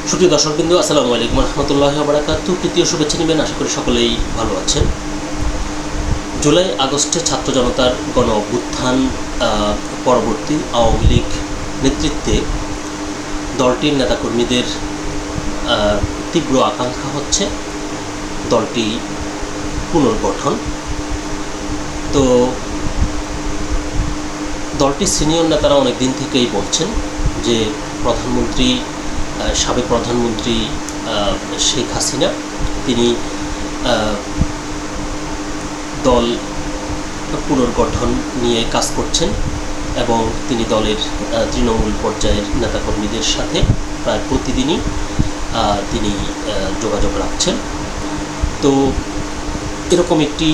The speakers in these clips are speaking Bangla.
সুপ্রিয় দর্শকবৃন্দ, আসসালামু আলাইকুম রহমতুল্লাহি ওয়া বারাকাতুহু। তৃতীয় শুভেচ্ছা নেবেন, আশা করি সকলেই ভালো আছেন। জুলাই আগস্টে ছাত্র জনতার গণ অভ্যুত্থান পরবর্তী আওয়ামী লীগ নেতৃত্বে দলটির নেতাকর্মীদের তীব্র আকাঙ্ক্ষা হচ্ছে দলটি পুনর্গঠন। তো দলটির সিনিয়র নেতারা অনেক দিন থেকেই বলছেন যে সাবেক প্রধানমন্ত্রী শেখ হাসিনা তিনি দল পুনর্গঠন নিয়ে কাজ করছেন এবং তিনি দলের তৃণমূল পর্যায়ের নেতাকর্মীদের সাথে প্রায় প্রতিদিনই তিনি যোগাযোগ রাখছেন। তো এরকম একটি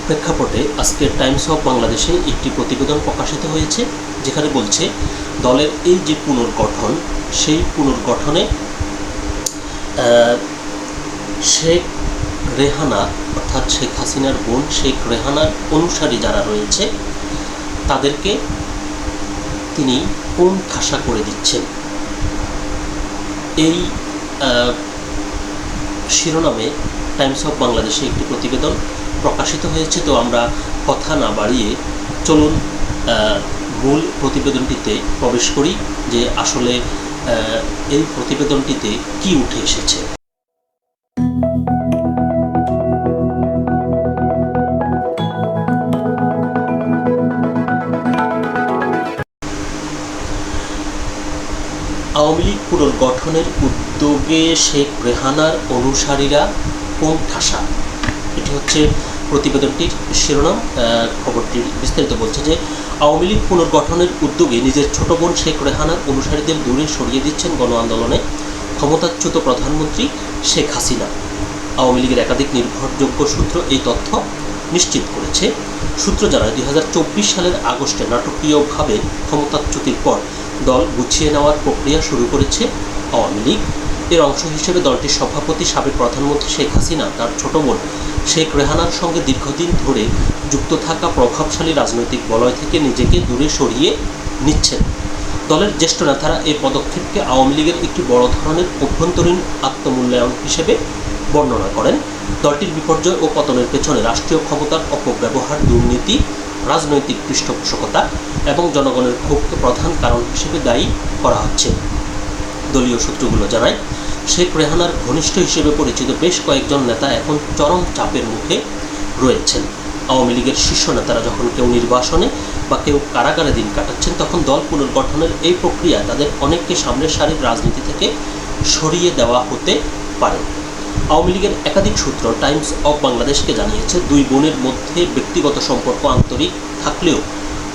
প্রেক্ষাপটে আজকে টাইমস অফ বাংলাদেশে একটি প্রতিবেদন প্রকাশিত হয়েছে, যেখানে বলছে দলের এই যে পুনর্গঠন, সেই পুনর্গঠনে শেখ রেহানা অর্থাৎ শেখ হাসিনার বোন শেখ রেহানার অনুসারী যারা রয়েছে তাদেরকে তিনি কোন ঠাসা করে দিচ্ছেন। এই শিরোনামে টাইমস অফ বাংলাদেশে একটি প্রতিবেদন প্রকাশিত হয়েছে। তো আমরা কথা না বাড়িয়ে চলুন মূল প্রতিবেদনটিতে প্রবেশ করি যে আসলে এই প্রতিবেদনটিতে কি উঠে এসেছে। আওয়ামী লীগ পুনর্গঠনের উদ্যোগে শেখ রেহানার অনুসারীরা কোন ঠাসা, এটি হচ্ছে প্রতিবেদনটির শিরোনাম। খবরটির বিস্তারিত বলছে যে আওয়ামী লীগ পুনর্গঠনের উদ্যোগে নিজের ছোট বোন শেখ রেহানার অনুসারীদের দূরে সরিয়ে দিচ্ছেন গণ আন্দোলনে ক্ষমতাচ্যুত প্রধানমন্ত্রী শেখ হাসিনা। আওয়ামী লীগের একাধিক নির্ভরযোগ্য সূত্র এই তথ্য নিশ্চিত করেছে। সূত্র জানায় 2024 সালের আগস্টে নাটকীয়ভাবে ক্ষমতাচ্যুতির পর দল গুছিয়ে নেওয়ার প্রক্রিয়া শুরু করেছে আওয়ামী লীগ। এর অংশ হিসেবে দলটির সভাপতি সাবেক প্রধানমন্ত্রী শেখ হাসিনা তার ছোট বোন শেখ রেহানার সঙ্গে দীর্ঘদিন ধরে যুক্ত থাকা প্রভাবশালী রাজনৈতিক বলয় থেকে নিজেকে দূরে সরিয়ে নিচ্ছেন। দলের জ্যেষ্ঠ নেতারা এই পদক্ষেপকে আওয়ামী লীগের একটি বড় ধরনের অভ্যন্তরীণ আত্মমূল্যায়ন হিসেবে বর্ণনা করেন। দলটির বিপর্যয় ও পতনের পেছনে রাষ্ট্রীয় ক্ষমতার অপব্যবহার, দুর্নীতি, রাজনৈতিক পৃষ্ঠপোষকতা এবং জনগণের ক্ষোভকে প্রধান কারণ হিসেবে দায়ী করা হচ্ছে। দলীয় সূত্রগুলো জানায় শেখ রেহানার ঘনিষ্ঠ হিসেবে পরিচিত বেশ কয়েকজন নেতা এখন চরম চাপের মুখে রয়েছেন। আওয়ামী লীগের শীর্ষ নেতারা যখন কেউ নির্বাসনে বা কেউ কারাগারে দিন কাটাচ্ছেন, তখন দল পুনর্গঠনের এই প্রক্রিয়া তাদের অনেককে সামনের সারির রাজনীতি থেকে সরিয়ে দেওয়া হতে পারে। আওয়ামী লীগের একাধিক সূত্র টাইমস অফ বাংলাদেশকে জানিয়েছে, দুই বোনের মধ্যে ব্যক্তিগত সম্পর্ক আন্তরিক থাকলেও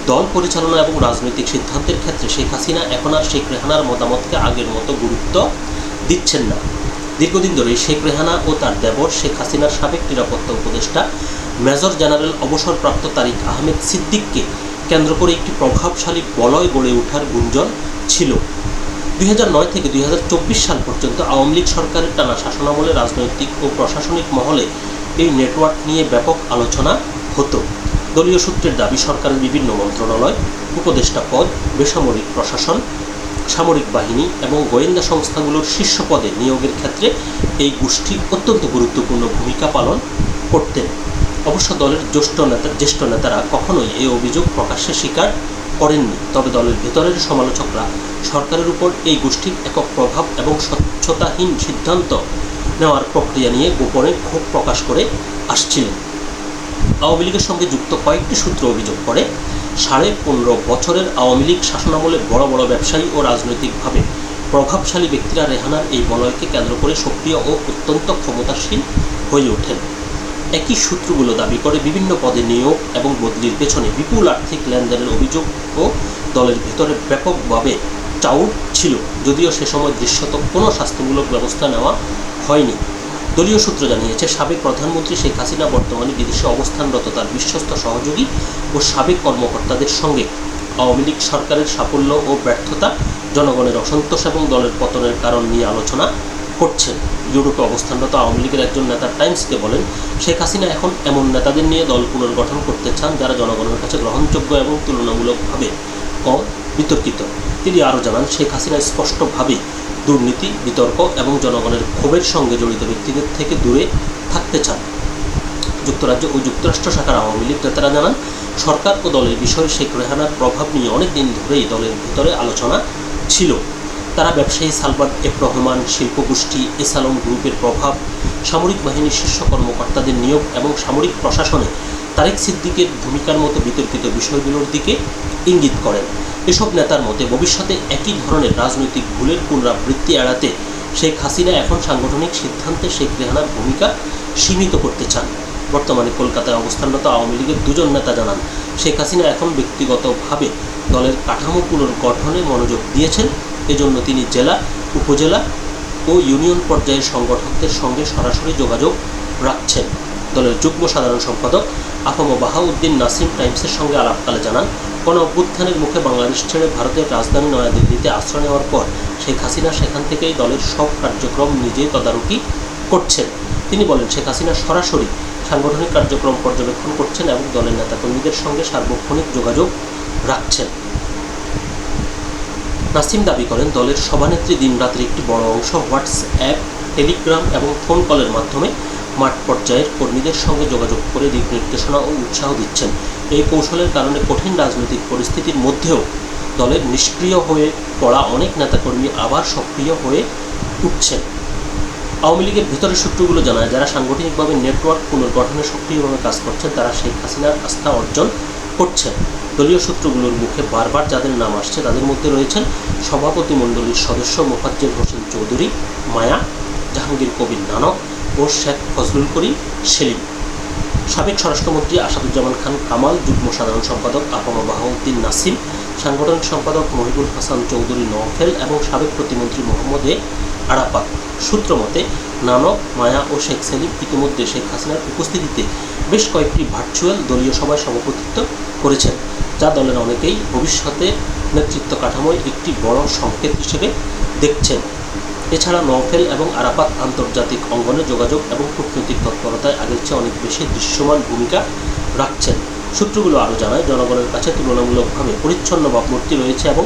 দল পরিচালনা এবং রাজনৈতিক সিদ্ধান্তের ক্ষেত্রে শেখ হাসিনা এখন আর শেখ রেহানার মতামতকে আগের মতো গুরুত্ব দিচ্ছেন না। দীর্ঘদিন ধরেই শেখ রেহানা ও তার দেবর শেখ হাসিনার সাবেক নিরাপত্তা উপদেষ্টা মেজর জেনারেল অবসরপ্রাপ্ত তারিক আহমেদ সিদ্দিককে কেন্দ্র করে একটি প্রভাবশালী বলয় গড়ে ওঠার গুঞ্জন ছিল। 2009 থেকে 2024 সাল পর্যন্ত আওয়ামী লীগ সরকারের টানা শাসনামলে রাজনৈতিক ও প্রশাসনিক মহলে এই নেটওয়ার্ক নিয়ে ব্যাপক আলোচনা হতো। দলীয় সূত্রের দাবি, সরকারের বিভিন্ন মন্ত্রণালয়, উপদেষ্টা পদ, বেসামরিক প্রশাসন, সামরিক বাহিনী এবং গোয়েন্দা সংস্থাগুলোর শীর্ষ পদে নিয়োগের ক্ষেত্রে এই গোষ্ঠী অত্যন্ত গুরুত্বপূর্ণ ভূমিকা পালন করতেন। অবশ্য দলের জ্যেষ্ঠ নেতারা কখনোই এই অভিযোগ প্রকাশ্যে স্বীকার করেননি। তবে দলের ভেতরের সমালোচকরা সরকারের উপর এই গোষ্ঠীর একক প্রভাব এবং স্বচ্ছতাহীন সিদ্ধান্ত নেওয়ার প্রক্রিয়া নিয়ে গোপনে ক্ষোভ প্রকাশ করে আসছিলেন। আওয়ামী লীগের সঙ্গে যুক্ত কয়েকটি সূত্র অভিযোগ করে, 15.5 বছরের আওয়ামী লীগ শাসনামলে বড় বড় ব্যবসায়ী ও রাজনৈতিকভাবে প্রভাবশালী ব্যক্তিরা রেহানার এই বলয়কে কেন্দ্র করে সক্রিয় ও অত্যন্ত ক্ষমতাশীল হয়ে ওঠেন। একই সূত্রগুলো দাবি করে বিভিন্ন পদে নিয়োগ এবং বদলির পেছনে বিপুল আর্থিক লেনদেনের অভিযোগও দলের ভিতরে ব্যাপকভাবে চাউর ছিল, যদিও সে সময় দৃশ্যত কোনো শাস্তিমূলক ব্যবস্থা নেওয়া হয়নি। দলীয় সূত্র জানিয়েছে, সাবেক প্রধানমন্ত্রী শেখ হাসিনা বর্তমানে বিদেশে অবস্থানরত তার বিশ্বস্ত সহযোগী ও সাবেক কর্মকর্তাদের সঙ্গে আওয়ামী লীগ সরকারের সাফল্য ও ব্যর্থতা, জনগণের অসন্তোষ এবং দলের পতনের কারণ নিয়ে আলোচনা করছেন। ইউরোপে অবস্থানরত আওয়ামী লীগের একজন নেতা টাইমসকে বলেন, শেখ হাসিনা এখন এমন নেতাদের নিয়ে দল পুনর্গঠন করতে চান যারা জনগণের কাছে গ্রহণযোগ্য এবং তুলনামূলকভাবে কম বিতর্কিত। তিনি আরও জানান, শেখ হাসিনা স্পষ্টভাবে দুর্নীতি, বিতর্ক এবং জনগণের ক্ষোভের সঙ্গে জড়িত ব্যক্তিদের থেকে দূরে থাকতে চান। যুক্তরাজ্য ও যুক্তরাষ্ট্র শাখার আওয়ামী লীগ নেতারা জানান, সরকার ও দলের বিষয়ে শেখ রেহানার প্রভাব নিয়ে অনেক দিন ধরেই দলের ভিতরে আলোচনা ছিল। তারা ব্যবসায়ী সালমান এফ রহমান, শিল্পগোষ্ঠী এসালম গ্রুপের প্রভাব, সামরিক বাহিনীর শীর্ষ কর্মকর্তাদের নিয়োগ এবং সামরিক প্রশাসনে তারেক সিদ্দিকের ভূমিকার মতো বিতর্কিত বিষয়গুলোর দিকে ইঙ্গিত করেন। এসব নেতার মতে ভবিষ্যতে একই ধরনের রাজনৈতিক ভুলের পুনরাবৃত্তি এড়াতে শেখ হাসিনা এখন সাংগঠনিক সিদ্ধান্তে শেখ রেহানার ভূমিকা সীমিত করতে চান। বর্তমানে কলকাতায় অবস্থানরত আওয়ামী লীগের দুজন নেতা জানান, শেখ হাসিনা এখন ব্যক্তিগতভাবে দলের কাঠামো পুনর্গঠনে মনোযোগ দিয়েছেন। এজন্য তিনি জেলা, উপজেলা ও ইউনিয়ন পর্যায়ের সংগঠকদের সঙ্গে সরাসরি যোগাযোগ রাখছেন। দলের যুগ্ম সাধারণ সম্পাদক আফম বাহাউদ্দিন নাসিম টাইমসের সঙ্গে আলাপকালে জানান, গণ অভ্যুত্থানের মুখে বাংলাদেশ ছেড়ে ভারতের রাজধানী নয়াদিল্লিতে আশ্রয় নেওয়ার পর শেখ হাসিনা সেখান থেকেই দলের সব কার্যক্রম নিজেই তদারকি করছেন। তিনি বলেন, শেখ হাসিনা সরাসরি সাংগঠনিক কার্যক্রম পর্যবেক্ষণ করছেন এবং দলের নেতাকর্মীদের সঙ্গে সার্বক্ষণিক যোগাযোগ রাখছেন। নাসিম দাবি করেন, দলের সভানেত্রী দিনরাতের একটি বড় অংশ হোয়াটসঅ্যাপ, টেলিগ্রাম এবং ফোন কলের মাধ্যমে মাঠ পর্যায়ের কর্মীদের সঙ্গে যোগাযোগ করে দিক নির্দেশনা ও উৎসাহ দিচ্ছেন। এই কৌশলের কারণে কঠিন রাজনৈতিক পরিস্থিতির মধ্যেও দলের নিষ্ক্রিয় হয়ে পড়া অনেক নেতাকর্মী আবার সক্রিয় হয়ে উঠছেন। আওয়ামী লীগের ভিতরের সূত্রগুলো জানায়, যারা সাংগঠনিকভাবে নেটওয়ার্ক পুনর্গঠনে সক্রিয়ভাবে কাজ করছেন তারা শেখ হাসিনার আস্থা অর্জন করছেন। দলীয় সূত্রগুলোর মুখে বারবার যাদের নাম আসছে তাদের মধ্যে রয়েছেন সভাপতিমণ্ডলীর সদস্য মোফাজ্জেল হোসেন চৌধুরী, মায়া, জাহাঙ্গীর কবির নানক ও শেখ ফজলুল করিম সেলিম, সাবেক স্বরাষ্ট্রমন্ত্রী আসাদুজ্জামান খান কামাল, যুগ্ম সাধারণ সম্পাদক আফম বাহাউদ্দিন নাসিম, সাংগঠনিক সম্পাদক মহিবুল হাসান চৌধুরী নওফেল এবং সাবেক প্রতিমন্ত্রী মোহাম্মদ এ আরাফাত। সূত্র মতে, নানক, মায়া ও শেখ সেলিম ইতিমধ্যে শেখ হাসিনার উপস্থিতিতে বেশ কয়েকটি ভার্চুয়াল দলীয় সভায় সভাপতিত্ব করেছেন, যা দলের অনেকেই ভবিষ্যতে নেতৃত্ব কাঠামোয় একটি বড় সংকেত হিসেবে দেখছেন। এছাড়া নওফেল এবং আরাফাত আন্তর্জাতিক অঙ্গনে যোগাযোগ এবং কূটনৈতিক তৎপরতায় আগের চেয়ে অনেক বেশি দৃশ্যমান ভূমিকা রাখছেন। সূত্রগুলো আরও জানায়, জনগণের কাছে তুলনামূলকভাবে পরিচ্ছন্ন ভাবমূর্তি রয়েছে এবং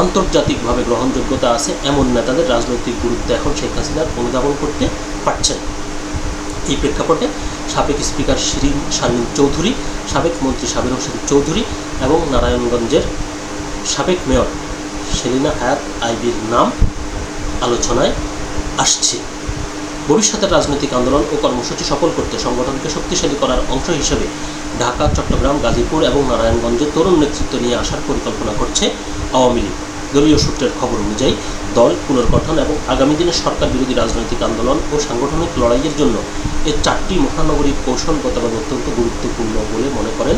আন্তর্জাতিকভাবে গ্রহণযোগ্যতা আছে এমন নেতাদের রাজনৈতিক গুরুত্ব এখন শেখ হাসিনার অনুধাবন করতে পারছেন। এই প্রেক্ষাপটে সাবেক স্পিকার শারীন চৌধুরী, সাবেক মন্ত্রী সাবির হোসেন চৌধুরী এবং নারায়ণগঞ্জের সাবেক মেয়র সেলিনা হায়াৎ আইবির নাম আলোচনায় আসছে। ভবিষ্যতের রাজনৈতিক আন্দোলন ও কর্মসূচি সফল করতে সংগঠনকে শক্তিশালী করার অংশ হিসেবে ঢাকা, চট্টগ্রাম, গাজীপুর এবং নারায়ণগঞ্জে তরুণ নেতৃত্ব নিয়ে আসার পরিকল্পনা করছে আওয়ামী লীগ। দলীয় সূত্রের খবর অনুযায়ী দল পুনর্গঠন এবং আগামী দিনে সরকার বিরোধী রাজনৈতিক আন্দোলন ও সাংগঠনিক লড়াইয়ের জন্য এই 4টি মহানগরীর কৌশলগতভাবে অত্যন্ত গুরুত্বপূর্ণ বলে মনে করেন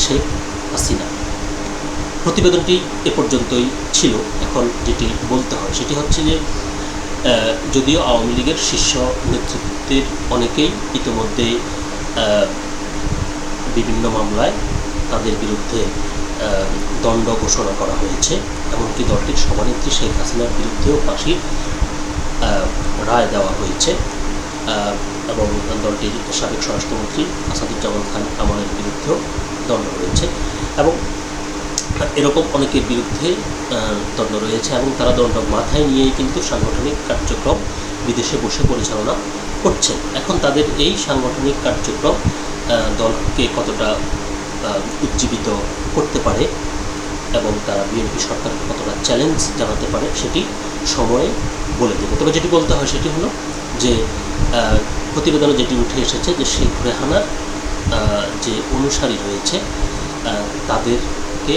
শেখ হাসিনা। প্রতিবেদনটি এ পর্যন্তই ছিল। এখন যেটি বলতে হয় সেটি হচ্ছে যে, যদিও আওয়ামী লীগের শীর্ষ নেতৃত্বের অনেকেই ইতিমধ্যে বিভিন্ন মামলায় তাদের বিরুদ্ধে দণ্ড ঘোষণা করা হয়েছে, এমনকি দলটির সভানেত্রী শেখ হাসিনার বিরুদ্ধেও ফাঁসির রায় দেওয়া হয়েছে এবং দলটির সাবেক স্বরাষ্ট্রমন্ত্রী আসাদুজ্জামান খান কামালের বিরুদ্ধেও দণ্ড রয়েছে এবং এরকম অনেকের বিরুদ্ধে দণ্ড রয়েছে এবং তারা দণ্ড মাথায় নিয়েই কিন্তু সাংগঠনিক কার্যক্রম বিদেশে বসে পরিচালনা করছে। এখন তাদের এই সাংগঠনিক কার্যক্রম দলকে কতটা উজ্জীবিত করতে পারে এবং তারা বিএনপি সরকারকে কতটা চ্যালেঞ্জ জানাতে পারে সেটি সময়ে বলে দেবে। তবে যেটি বলতে হয় সেটি হলো যে, প্রতিবেদনে যেটি উঠে এসেছে যে শেখ রেহানার যে অনুসারী রয়েছে তাদেরকে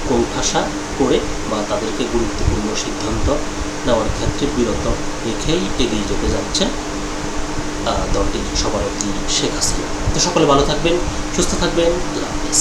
কোণঠাসা করে বা তাদেরকে গুরুত্বপূর্ণ সিদ্ধান্ত নেওয়ার ক্ষেত্রে বিরত রেখেই এগিয়ে যেতে যাচ্ছেন দলটির সভাপতি শেখ হাসিনা। তো সকলে ভালো থাকবেন, সুস্থ থাকবেন। আল্লাহ হাফেজ।